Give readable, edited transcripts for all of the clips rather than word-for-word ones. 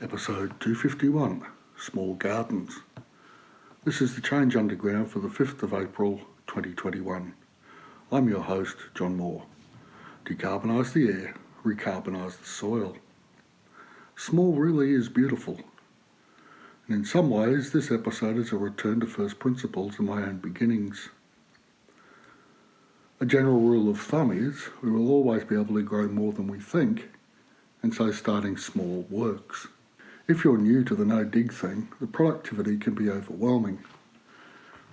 Episode 251, Small Gardens. This is the Change Underground for the 5th of April 2021. I'm your host, John Moore. Decarbonise the air, recarbonise the soil. Small really is beautiful. And in some ways, this episode is a return to first principles and my own beginnings. A general rule of thumb is we will always be able to grow more than we think, and so starting small works. If you're new to the no-dig thing, the productivity can be overwhelming.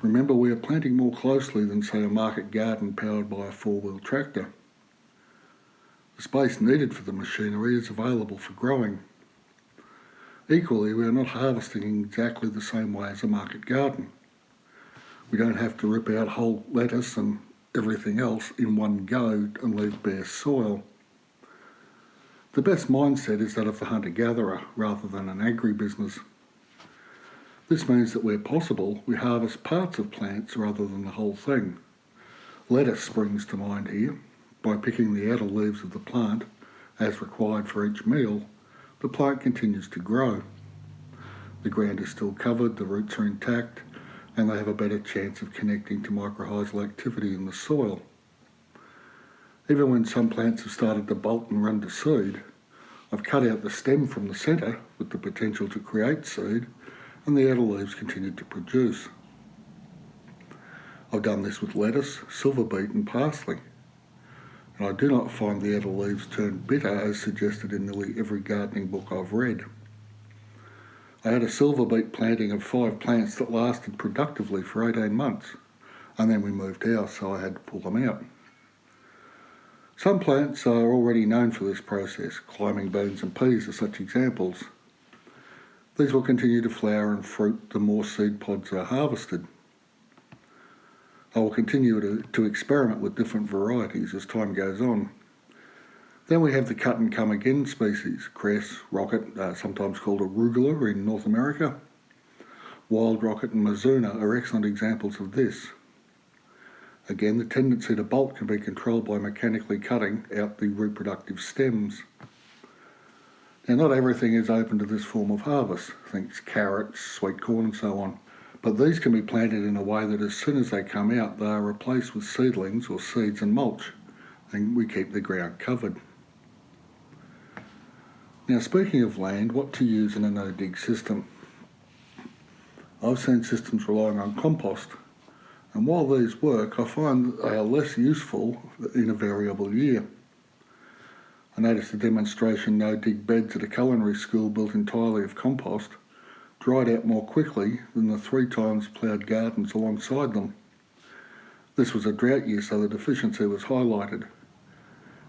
Remember, we are planting more closely than, say, a market garden powered by a four-wheel tractor. The space needed for the machinery is available for growing. Equally, we are not harvesting in exactly the same way as a market garden. We don't have to rip out whole lettuce and everything else in one go and leave bare soil. The best mindset is that of the hunter-gatherer rather than an agribusiness. This means that where possible, we harvest parts of plants rather than the whole thing. Lettuce springs to mind here. By picking the outer leaves of the plant, as required for each meal, the plant continues to grow. The ground is still covered, the roots are intact, and they have a better chance of connecting to mycorrhizal activity in the soil. Even when some plants have started to bolt and run to seed, I've cut out the stem from the centre with the potential to create seed, and the outer leaves continue to produce. I've done this with lettuce, silver beet and parsley, and I do not find the outer leaves turn bitter as suggested in nearly every gardening book I've read. I had a silver beet planting of 5 plants that lasted productively for 18 months, and then we moved house, so I had to pull them out. Some plants are already known for this process. Climbing beans and peas are such examples. These will continue to flower and fruit the more seed pods are harvested. I will continue to experiment with different varieties as time goes on. Then we have the cut and come again species, cress, rocket, sometimes called arugula in North America. Wild rocket and mizuna are excellent examples of this. Again, the tendency to bolt can be controlled by mechanically cutting out the reproductive stems. Now, not everything is open to this form of harvest, things carrots, sweet corn and so on, but these can be planted in a way that as soon as they come out, they are replaced with seedlings or seeds and mulch, and we keep the ground covered. Now, speaking of land, what to use in a no-dig system? I've seen systems relying on compost. And while these work, I find that they are less useful in a variable year. I noticed a demonstration no-dig beds at a culinary school built entirely of compost dried out more quickly than the 3 times ploughed gardens alongside them. This was a drought year, so the deficiency was highlighted.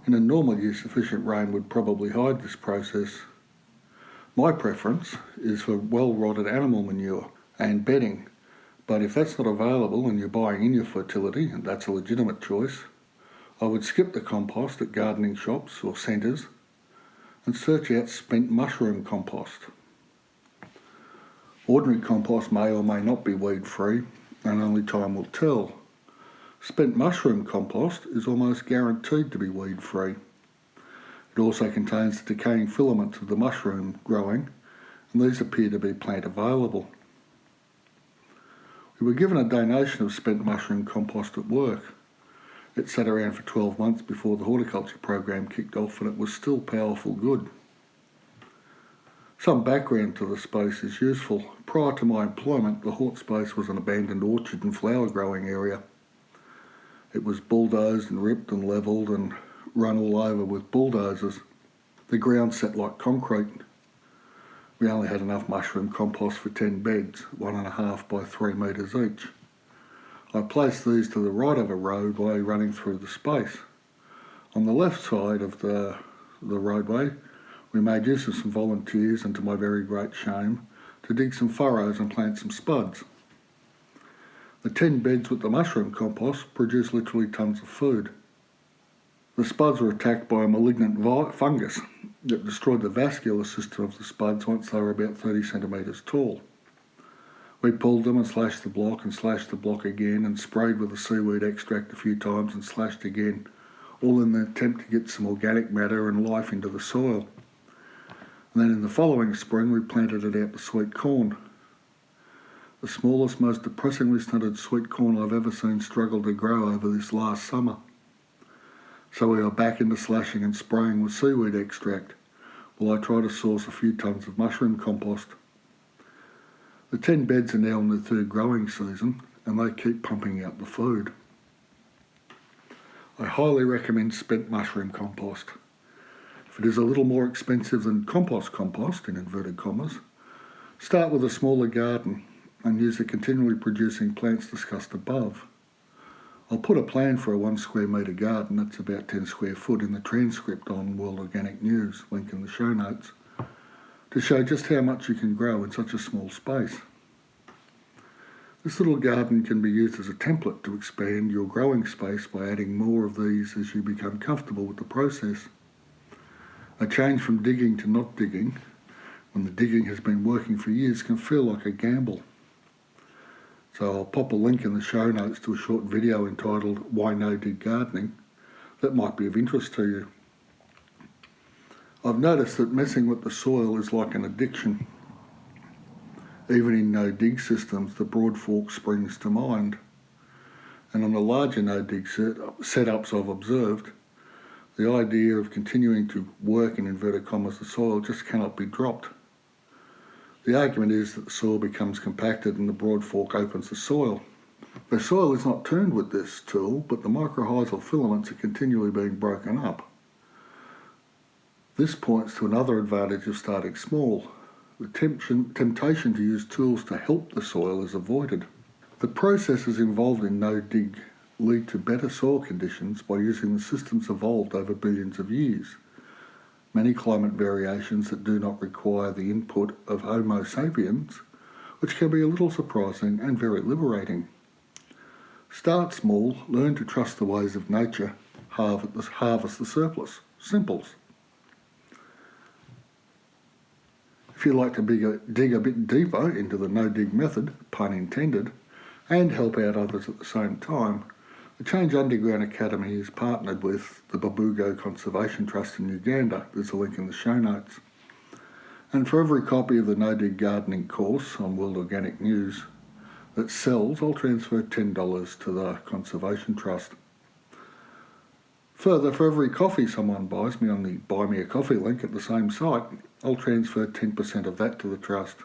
In a normal year, sufficient rain would probably hide this process. My preference is for well-rotted animal manure and bedding. But if that's not available and you're buying in your fertility, and that's a legitimate choice, I would skip the compost at gardening shops or centres and search out spent mushroom compost. Ordinary compost may or may not be weed-free, and only time will tell. Spent mushroom compost is almost guaranteed to be weed-free. It also contains the decaying filaments of the mushroom growing, and these appear to be plant available. We were given a donation of spent mushroom compost at work. It sat around for 12 months before the horticulture program kicked off, and it was still powerful good. Some background to the space is useful. Prior to my employment, the hort space was an abandoned orchard and flower growing area. It was bulldozed and ripped and levelled and run all over with bulldozers. The ground sat like concrete. We only had enough mushroom compost for 10 beds, 1.5 by 3 metres each. I placed these to the right of a roadway running through the space. On the left side of the roadway, we made use of some volunteers, and to my very great shame, to dig some furrows and plant some spuds. The 10 beds with the mushroom compost produced literally tons of food. The spuds were attacked by a malignant fungus that destroyed the vascular system of the spuds once they were about 30 centimetres tall. We pulled them and slashed the block again and sprayed with the seaweed extract a few times and slashed again, all in the attempt to get some organic matter and life into the soil. And then in the following spring we planted it out to sweet corn. The smallest, most depressingly stunted sweet corn I've ever seen struggle to grow over this last summer. So we are back into slashing and spraying with seaweed extract while I try to source a few tonnes of mushroom compost. The 10 beds are now in their third growing season and they keep pumping out the food. I highly recommend spent mushroom compost. If it is a little more expensive than compost in inverted commas, start with a smaller garden and use the continually producing plants discussed above. I'll put a plan for a 1 square metre garden, that's about 10 square foot, in the transcript on World Organic News, link in the show notes, to show just how much you can grow in such a small space. This little garden can be used as a template to expand your growing space by adding more of these as you become comfortable with the process. A change from digging to not digging, when the digging has been working for years, can feel like a gamble. So I'll pop a link in the show notes to a short video entitled Why No Dig Gardening that might be of interest to you. I've noticed that messing with the soil is like an addiction. Even in no-dig systems, the Broad Fork springs to mind. And on the larger no-dig setups I've observed, the idea of continuing to work in inverted commas the soil just cannot be dropped. The argument is that the soil becomes compacted and the Broad Fork opens the soil. The soil is not turned with this tool, but the mycorrhizal filaments are continually being broken up. This points to another advantage of starting small. The temptation to use tools to help the soil is avoided. The processes involved in no-dig lead to better soil conditions by using the systems evolved over billions of years. Many climate variations that do not require the input of Homo sapiens, which can be a little surprising and very liberating. Start small, learn to trust the ways of nature, harvest the surplus. Simples. If you'd like to dig a bit deeper into the no-dig method, pun intended, and help out others at the same time, the Change Underground Academy is partnered with the Bubugo Conservation Trust in Uganda. There's a link in the show notes. And for every copy of the No-Dig Gardening course on World Organic News that sells, I'll transfer $10 to the Conservation Trust. Further, for every coffee someone buys me on the Buy Me a Coffee link at the same site, I'll transfer 10% of that to the Trust.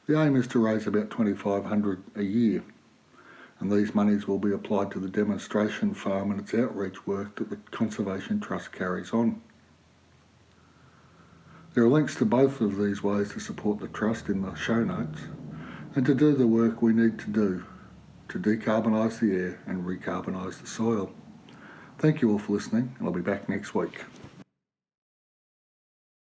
The aim is to raise about $2,500 a year, and these monies will be applied to the demonstration farm and its outreach work that the Conservation Trust carries on. There are links to both of these ways to support the Trust in the show notes, and to do the work we need to do to decarbonise the air and recarbonise the soil. Thank you all for listening, and I'll be back next week.